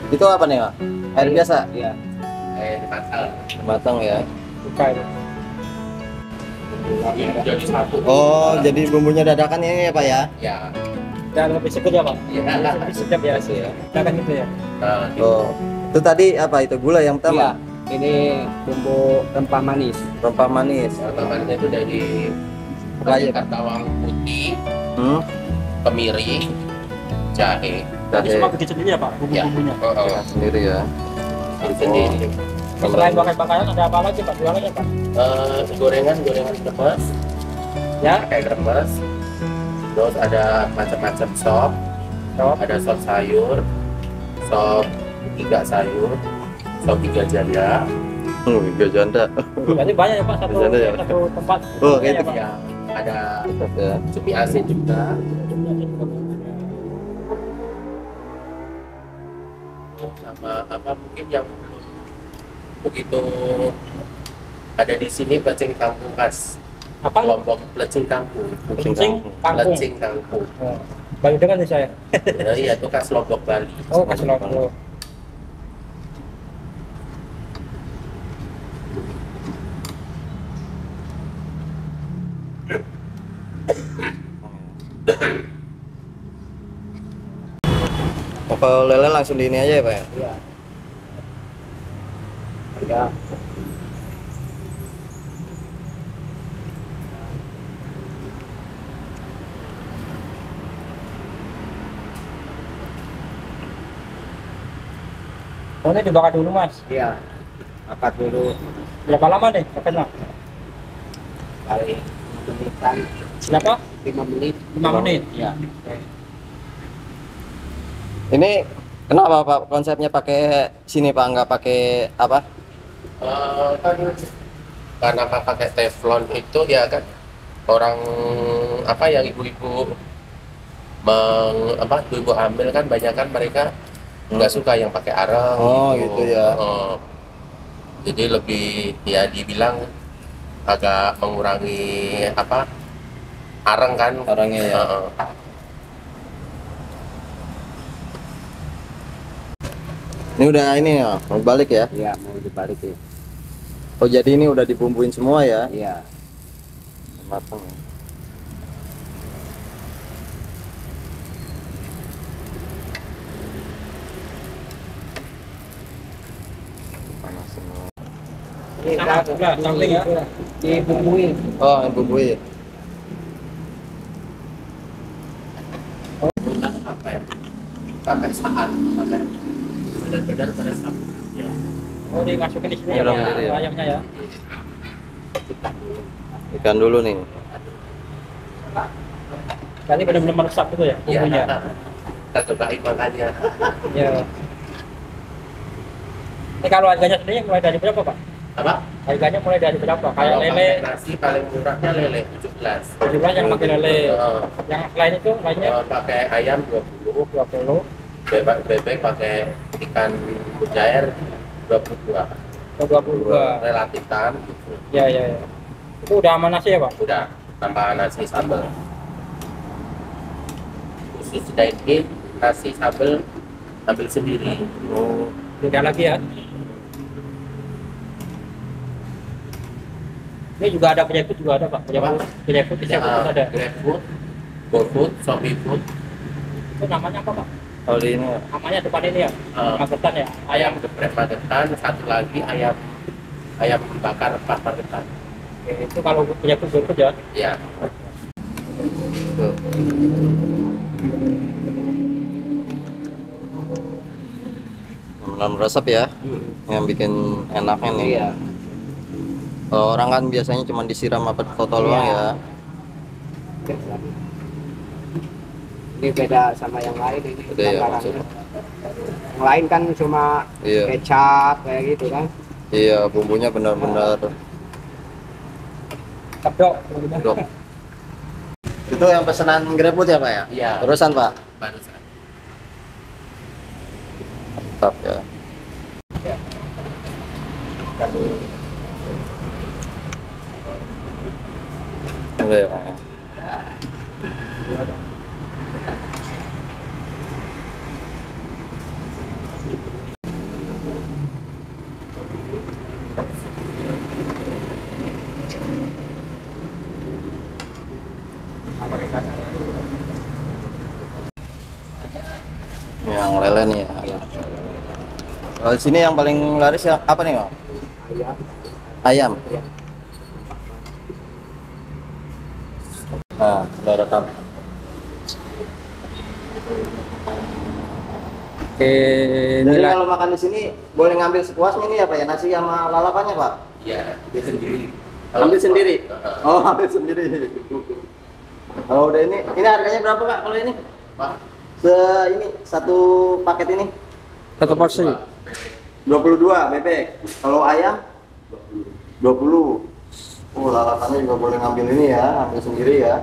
Itu apa nih, Pak? Air biasa? Iya. Air matang. Matang ya. Buka itu. Jadi satu. Oh, jadi bumbunya dadakan ini ya, Pak ya? Ya. Dan lebih segar ya, Pak? Iya. Lebih sedap ya sih ya. Kan gitu ya. Nah, Oh, itu tadi apa itu gula yang Iya. pertama? Ini bumbu rempah manis. Rempah manis. Rempah-rempahnya itu dari Kayak bawang putih, hmm, kemiri, jahe. Tadi jahe semua bikin sendiri ya, Pak? Bumbu-bumbunya. sendiri ya. Ini sendiri. Selain bakar-bakaran ada apa lagi, Pak? Jualannya, Pak? Gorengan kremes, Ya, kayak kremes. Terus ada macam-macam sop, ada sop sayur, sop iga sayur, sop iga janda. Tiga janda. berarti banyak ya, Pak? Ada ya? Satu tempat. Oh, Ya, gitu. Pak? Ya, ada Ya. cumi asin juga. Sama apa mungkin yang belum begitu ada di sini plecing kangkung khas Apa? Lombok, plecing kangkung. Kencing kangkung. Plecing kangkung. Oh, baru dengar nih saya. Ya, iya itu khas Lombok Bali. Oh, kasih logo. Oh, kalau lele langsung di ini aja ya, Pak ya? Iya. Ya. Oh, ini dibakar dulu, Mas. Iya. Angkat dulu Berapa lama nih? Bakarnya? kali 5 menitan, Berapa? 5 menit. 5 menit. Ya. Ini kenapa Pak konsepnya pakai sini Pak, nggak pakai apa? Kan karena pakai teflon itu ya kan orang apa yang ibu-ibu ibu-ibu hamil kan banyak kan mereka nggak suka yang pakai arang. Oh, gitu ya. Jadi lebih ya dibilang agak mengurangi apa arang kan Arangnya ya. Ini udah ini ya, mau balik ya? Iya mau dibalik ya. Oh, jadi ini udah dibumbuin semua ya? Iya. Matang. Panas semua. Ini udah samping ya. Dibumbuin. Oh, yang bumbuin. Apa ya? Pakai saat, pakai benar-benar pada saat. Ya. Oh, dimasukin di sini Iya, ya, dong, Pak, ya. ayamnya ya. Ikan dulu nih. Berarti benar-benar meresap gitu ya Iya. bumbunya. Kita cobain makannya. Ya. Ini kalau harganya sendiri mulai dari berapa, Pak? Apa? Harganya mulai dari berapa? Kayak Kalau lele, pakai nasi paling murahnya lele 17. jumlah yang pakai lele. Yang lain itu lainnya Pakai ayam 20, 20 bebek pakai ikan mujair 22. atau 22. Relatifan gitu. Ya, ya, ya. Itu udah aman nasi ya, Pak? Udah tambah nasi sambal. Khusus dine-in nasi sambal ambil sendiri. Oh, Beda lagi ya. Ini juga ada penyefood juga ada, Pak. Penyefood ada. GrabFood, GoFood, ShopeeFood. Itu namanya apa, Pak? kalau di ini Namanya depan ini ya. Magetan ya. Ayam geprek Magetan, satu lagi ayam bakar rempah Magetan. Oke, itu kalau penyefood GoFood ya. Ya. tuh. Benar meresap ya, yang bikin enaknya nih. Iya. Kalau orang kan biasanya cuma disiram apa total doang ya. Ini beda sama yang lain ini. Beda ya, bakarannya. maksudnya. Yang lain kan cuma Iya. kecap kayak gitu kan. Iya, bumbunya benar-benar Kedok. dok. Itu yang pesanan GrabFood ya Pak ya? Iya. Terusan Pak? Barusan. Tetap ya. Udah ya Pak ya? Kacang lele nih ya. Iya. Kalau di sini yang paling laris ya apa nih, Bang? Ayam. Ayam. Iya. Nah, udah rekam. Oke, Jadi nilai. kalau makan di sini boleh ngambil sepuasnya nih apa ya, nasi sama lalapannya, Pak? Iya, dia sendiri. Ambil sendiri. Oh, ambil sendiri. Kalau udah ini harganya berapa, Pak? Kalau ini? Pak, Ini satu paket ini Satu porsi. 22 bebek. Kalau ayam 20. Oh, lalapannya juga boleh ngambil ini ya, ambil sendiri ya.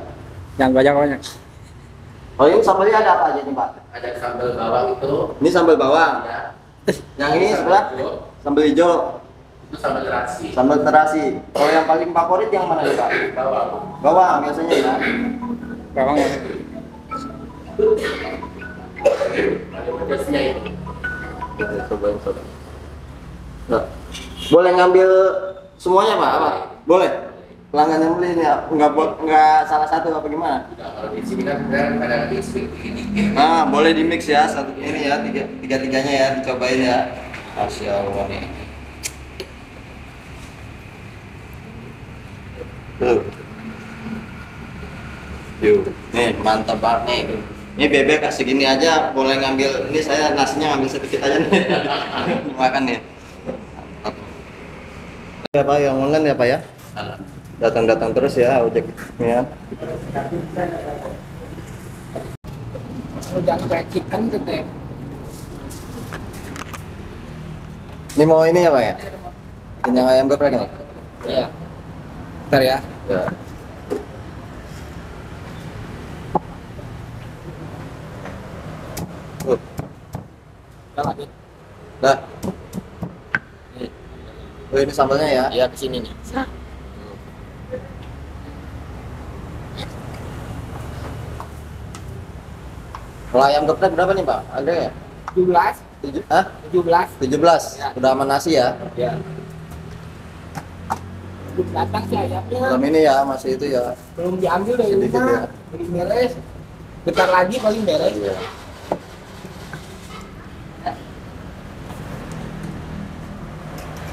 Jangan banyak-banyak. Kalau ini sambalnya ada apa aja nih, Pak? ada sambal bawang itu. Ini sambal bawang. Ya. Yang ini Sambal sebelah hijau, sambal hijau, itu sambal terasi. sambal terasi. Kalau yang paling favorit yang mana nih, Pak? Bawang. Bawang biasanya ya. Bawang ya. Ada pedasnya itu. Cobain. Nah, boleh ngambil semuanya, Pak? Apa? Boleh. Pelanggan yang beli ini ya, nggak salah satu apa gimana? Nah, kalau di sini kan ada mix dikit. Nah, boleh di mix ya, satu ini ya, tiga-tiganya ya, dicobain ya. Masya Allah nih. Tuh. Yuk, nih mantap banget nih. Ini bebek kasih gini aja, boleh ngambil. Ini saya nasinya ngambil sedikit aja nih. Makan nih. Mantap. Ya Pak, yang online ya Pak ya? Salah. Datang-datang terus ya ojek ya. Jangan kayak chicken gitu ya. Ini mau ini ya Pak ya? Ini yang ayam geprek nih. Iya. Ntar ya. Ya. Udah lanjut. Dah. Oh, ini sambalnya ya? Iya kesini nih. Kalau ayam geprek berapa nih Pak? Ada ya? 17. 17. 17. Ya. Udah sama nasi ya? Ya. Belum datang sih ayamnya. Belum ini ya, masih itu ya. Belum diambil dari Sedikit rumah. ya. Belum beres. Bentar lagi paling beres. Iya.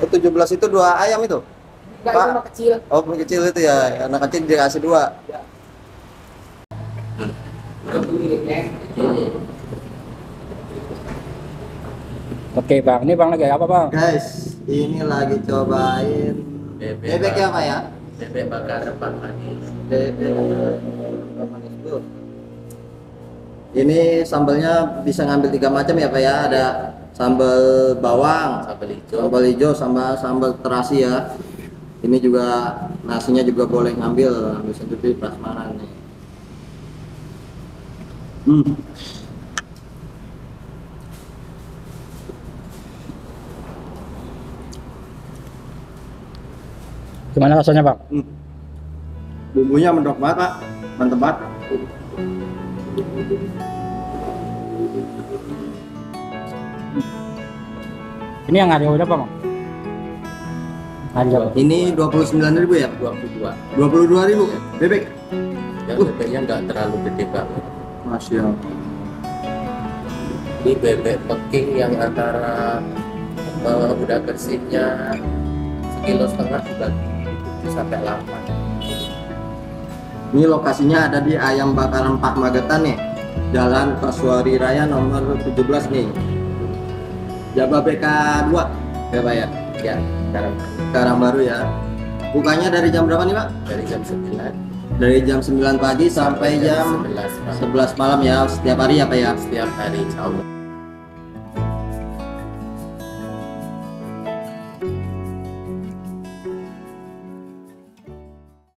Oh, 17 itu 2 ayam itu? Enggak, Pak. itu mah kecil. Oh, kecil itu ya. Anak kecil dikasih 2. Udah miliknya. Oke bang, ini bang lagi apa bang? Guys, ini lagi cobain bebek ya Pak ya? Bebek bakar rempah manis. Bebek manis bro. Ini sambalnya bisa ngambil 3 macam ya Pak ya? Ada sambal bawang, Sambal hijau. sama sambal terasi ya. Ini juga nasinya juga boleh ngambil sendiri prasmanan nih. Gimana rasanya bang? Bumbunya mendok banget Pak, mantep banget. Ini yang ada udah bang? Ada. Ini 29.000 ya? 22. 22.000 bebek. Yang bebeknya nggak terlalu gede banget. Masya Allah. Ini bebek Peking yang antara udah bersihnya 1,5 kilo dibagi 7 sampai 8. Ini lokasinya ada di Ayam Bakaran Pak Magetan nih, Jalan Kasuari Raya nomor 17 nih, Jababeka 2 ya Pak ya? Ya, sekarang Karangbaru ya. Bukanya dari jam berapa nih Pak? dari jam 9 Dari jam 9 pagi sampai jam 11 Pak. 11 malam ya, setiap hari ya Pak ya? Setiap hari insya Allah.